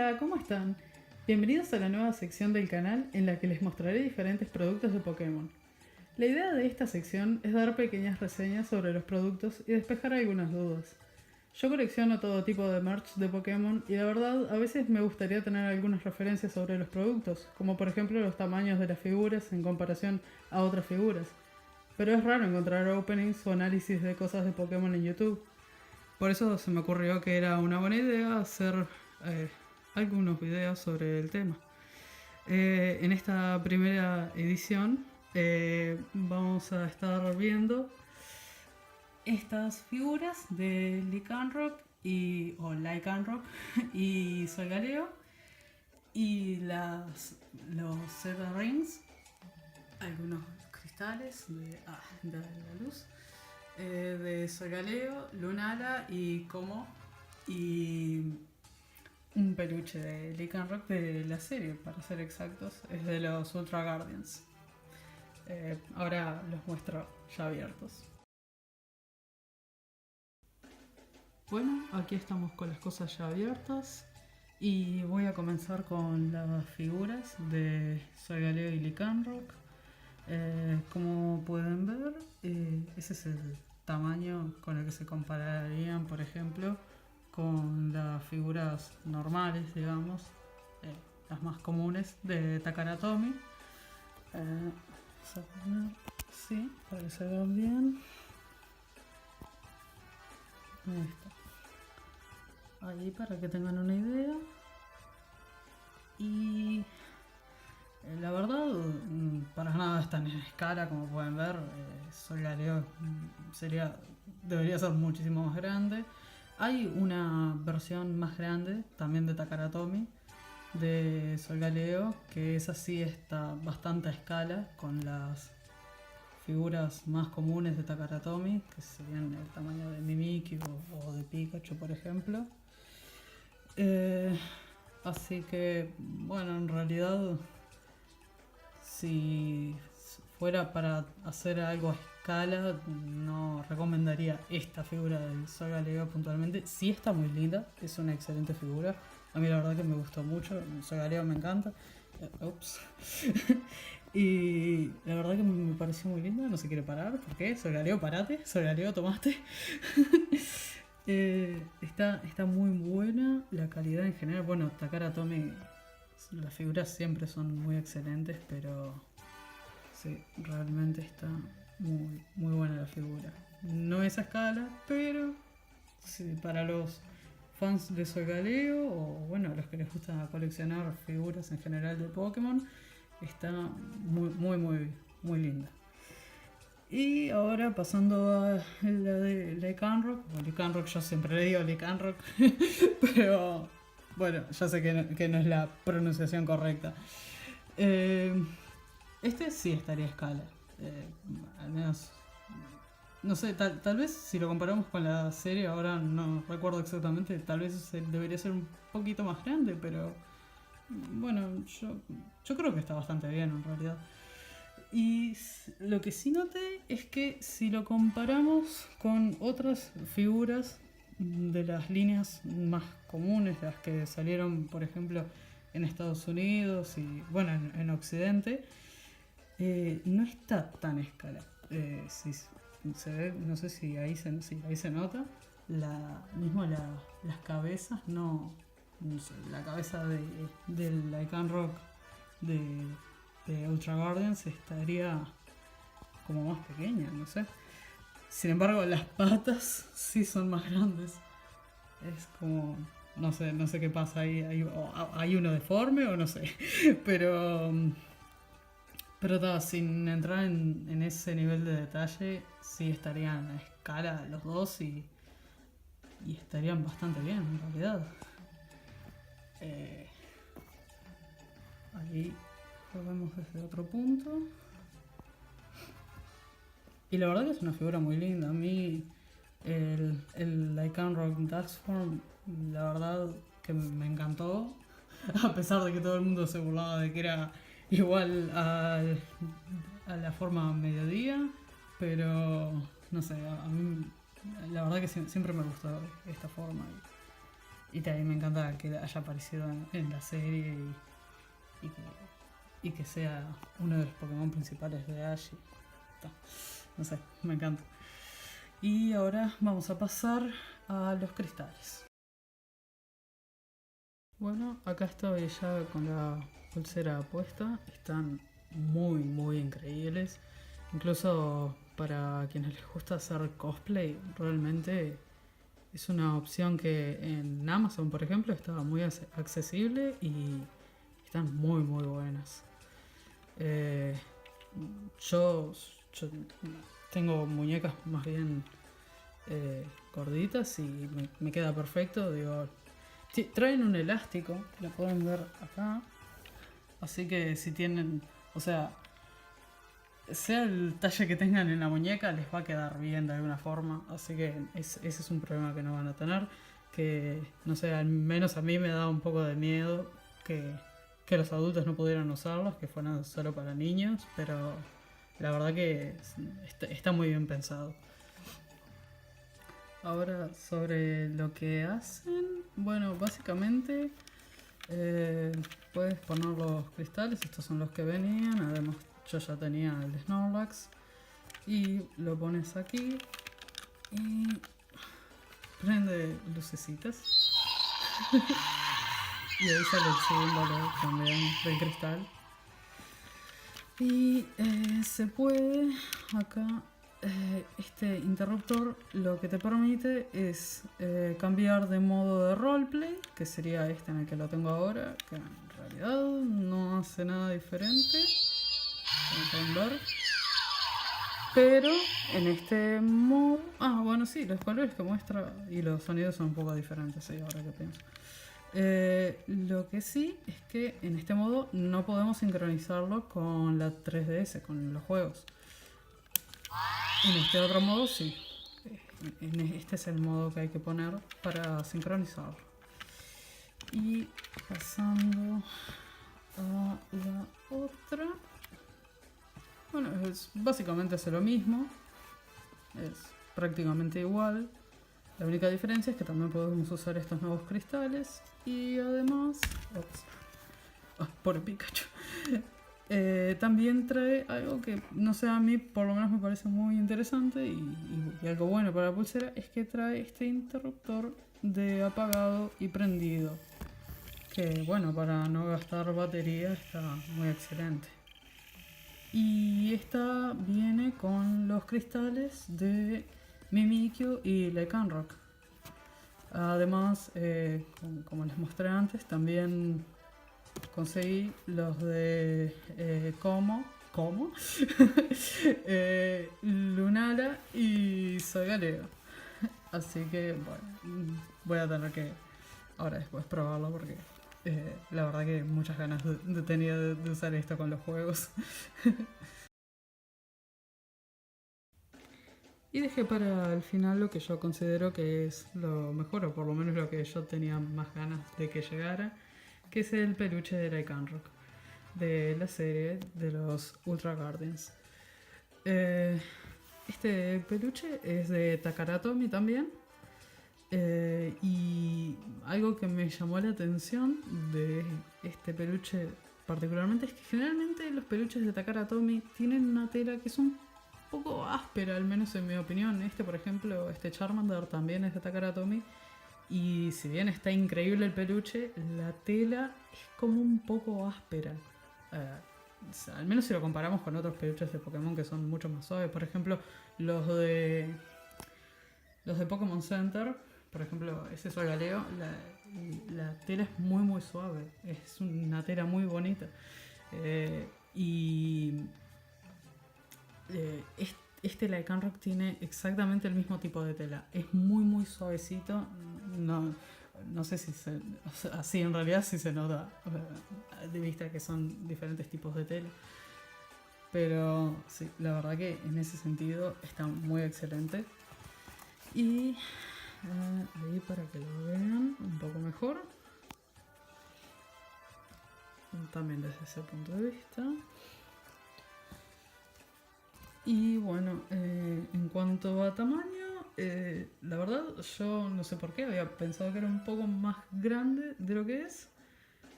Hola, ¿cómo están? Bienvenidos a la nueva sección del canal en la que les mostraré diferentes productos de Pokémon. La idea de esta sección es dar pequeñas reseñas sobre los productos y despejar algunas dudas. Yo colecciono todo tipo de merch de Pokémon y la verdad a veces me gustaría tener algunas referencias sobre los productos, como por ejemplo los tamaños de las figuras en comparación a otras figuras. Pero es raro encontrar openings o análisis de cosas de Pokémon en YouTube. Por eso se me ocurrió que era una buena idea hacer eh, algunos videos sobre el tema. En esta primera edición vamos a estar viendo estas figuras de Lycanroc o Lycanroc y Solgaleo y los Zeta Rings, algunos cristales de la luz, de Solgaleo, Lunala y Como, y un peluche de Lycanroc de la serie, para ser exactos, es de los Ultra Guardians. Ahora los muestro ya abiertos. Bueno, aquí estamos con las cosas ya abiertas y voy a comenzar con las figuras de Solgaleo y Lycanroc. Como pueden ver, ese es el tamaño con el que se compararían, por ejemplo, con las figuras normales, digamos, las más comunes de Takara Tomy. Vamos a poner así para que se vean bien. Ahí está. Ahí para que tengan una idea. Y la verdad, para nada está en escala, como pueden ver. Solgaleo debería ser muchísimo más grande. Hay una versión más grande, también de Takara Tomy, de Solgaleo, que esa sí está bastante a escala con las figuras más comunes de Takara Tomy, que serían el tamaño de Mimikyu o de Pikachu, por ejemplo. Así que, bueno, en realidad, si fuera para hacer algo a escala, no recomendaría esta figura del Solgaleo puntualmente. Sí está muy linda, es una excelente figura. A mí la verdad que me gustó mucho, el Solgaleo me encanta. Ups. Y la verdad que me pareció muy linda, no se quiere parar. ¿Por qué? Solgaleo, parate. Solgaleo, tomaste. Está muy buena la calidad en general. Bueno, Takara Tomy, las figuras siempre son muy excelentes, pero sí, realmente está muy buena la figura. No es a escala, pero sí, para los fans de Solgaleo o bueno, los que les gusta coleccionar figuras en general de Pokémon, está muy linda. Y ahora pasando a la de Lycanroc, o Lycanroc, yo siempre le digo Lycanroc, pero bueno, ya sé que no es la pronunciación correcta. Este sí estaría a escala, al menos, no sé, tal vez si lo comparamos con la serie, ahora no recuerdo exactamente, tal vez debería ser un poquito más grande, pero bueno, yo creo que está bastante bien en realidad. Y lo que sí noté es que si lo comparamos con otras figuras de las líneas más comunes, las que salieron, por ejemplo, en Estados Unidos y bueno, en Occidente, no está tan a escala. Si se ve, no sé si ahí se nota, las cabezas, no sé, la cabeza del Lycanroc de Ultra Guardians estaría como más pequeña, no sé. Sin embargo, las patas sí son más grandes. Es como, no sé qué pasa ahí. Hay uno deforme o no sé. Pero, sin entrar en ese nivel de detalle, sí estarían a escala los dos y estarían bastante bien en realidad. Ahí lo vemos desde otro punto. Y la verdad que es una figura muy linda. A mí el Lycanroc Darksform, la verdad que me encantó. A pesar de que todo el mundo se burlaba de que era igual a la forma mediodía. Pero no sé, a mí la verdad que siempre me gustó esta forma. Y también me encanta que haya aparecido en la serie y que sea uno de los Pokémon principales de Ash. No sé, me encanta. Y ahora vamos a pasar a los cristales. Bueno, acá estoy ya con la pulsera puesta. Están muy increíbles. Incluso para quienes les gusta hacer cosplay, realmente es una opción que en Amazon, por ejemplo, estaba muy accesible y están muy buenas. Eh, yo, yo tengo muñecas más bien gorditas y me queda perfecto. Digo, traen un elástico, lo pueden ver acá. Así que si tienen, o sea, sea el talle que tengan en la muñeca, les va a quedar bien de alguna forma. Así que ese es un problema que no van a tener. Que, no sé, al menos a mí me da un poco de miedo que los adultos no pudieran usarlos, que fueran solo para niños. Pero la verdad que está muy bien pensado. Ahora, sobre lo que hacen, bueno, básicamente puedes poner los cristales, estos son los que venían, además yo ya tenía el Snorlax, y lo pones aquí y prende lucecitas. Y ahí sale el símbolo también del cristal. Y se puede acá, este interruptor lo que te permite es cambiar de modo de roleplay, que sería este en el que lo tengo ahora, que en realidad no hace nada diferente, como pueden ver. Pero en este modo... Ah, bueno, sí, los colores que muestra y los sonidos son un poco diferentes, sí, ahora que pienso. Lo que sí es que en este modo no podemos sincronizarlo con la 3DS, con los juegos. En este otro modo sí. Este es el modo que hay que poner para sincronizarlo. Y pasando a la otra. Bueno, básicamente hace lo mismo. Es prácticamente igual. La única diferencia es que también podemos usar estos nuevos cristales. Y además... pobre Pikachu. También trae algo que, no sé, a mí por lo menos me parece muy interesante y algo bueno para la pulsera, es que trae este interruptor de apagado y prendido. Que bueno, para no gastar batería está muy excelente. Y esta viene con los cristales de Mimikyu y Lycanroc. Además, como les mostré antes, también conseguí los de ¿Cómo? Lunala y Soy Galeo. Así que, bueno, voy a tener que ahora después probarlo porque la verdad que muchas ganas tenía de usar esto con los juegos. Y dejé para el final lo que yo considero que es lo mejor, o por lo menos lo que yo tenía más ganas de que llegara, que es el peluche de Lycanroc, de la serie de los Ultra Guardians. Este peluche es de Takara Tomy también. Y algo que me llamó la atención de este peluche particularmente es que generalmente los peluches de Takara Tomy tienen una tela que es un poco áspera, al menos en mi opinión. Este, por ejemplo, este Charmander también es de Takara Tomy. Y si bien está increíble el peluche, la tela es como un poco áspera. O sea, al menos si lo comparamos con otros peluches de Pokémon que son mucho más suaves. Por ejemplo, los de Pokémon Center, por ejemplo, ese Solgaleo, la tela es muy suave. Es una tela muy bonita. Y este Lycanroc tiene exactamente el mismo tipo de tela. Es muy suavecito. No sé si o sea, así en realidad sí se nota de vista que son diferentes tipos de tela. Pero sí, la verdad que en ese sentido está muy excelente. Y ahí para que lo vean un poco mejor. También desde ese punto de vista. Y bueno, en cuanto a tamaño, La verdad, yo no sé por qué, había pensado que era un poco más grande de lo que es,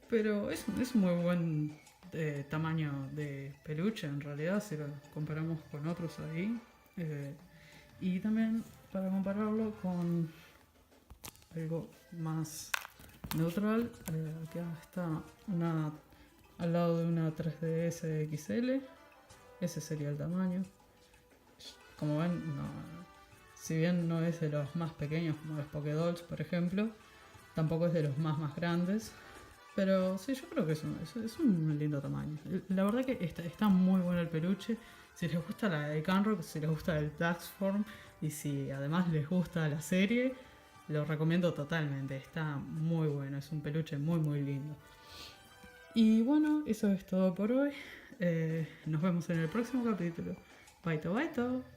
pero es un muy buen tamaño de peluche en realidad, si lo comparamos con otros ahí. Eh, y también para compararlo con algo más neutral, acá está una al lado de una 3DS XL, ese sería el tamaño. Como ven, si bien no es de los más pequeños como los Pokédolls, por ejemplo, tampoco es de los más grandes. Pero sí, yo creo que es un lindo tamaño. La verdad que está muy bueno el peluche. Si les gusta la de Canrock, si les gusta el Taxform y si además les gusta la serie, lo recomiendo totalmente. Está muy bueno, es un peluche muy lindo. Y bueno, eso es todo por hoy. Nos vemos en el próximo capítulo. Bye, bye.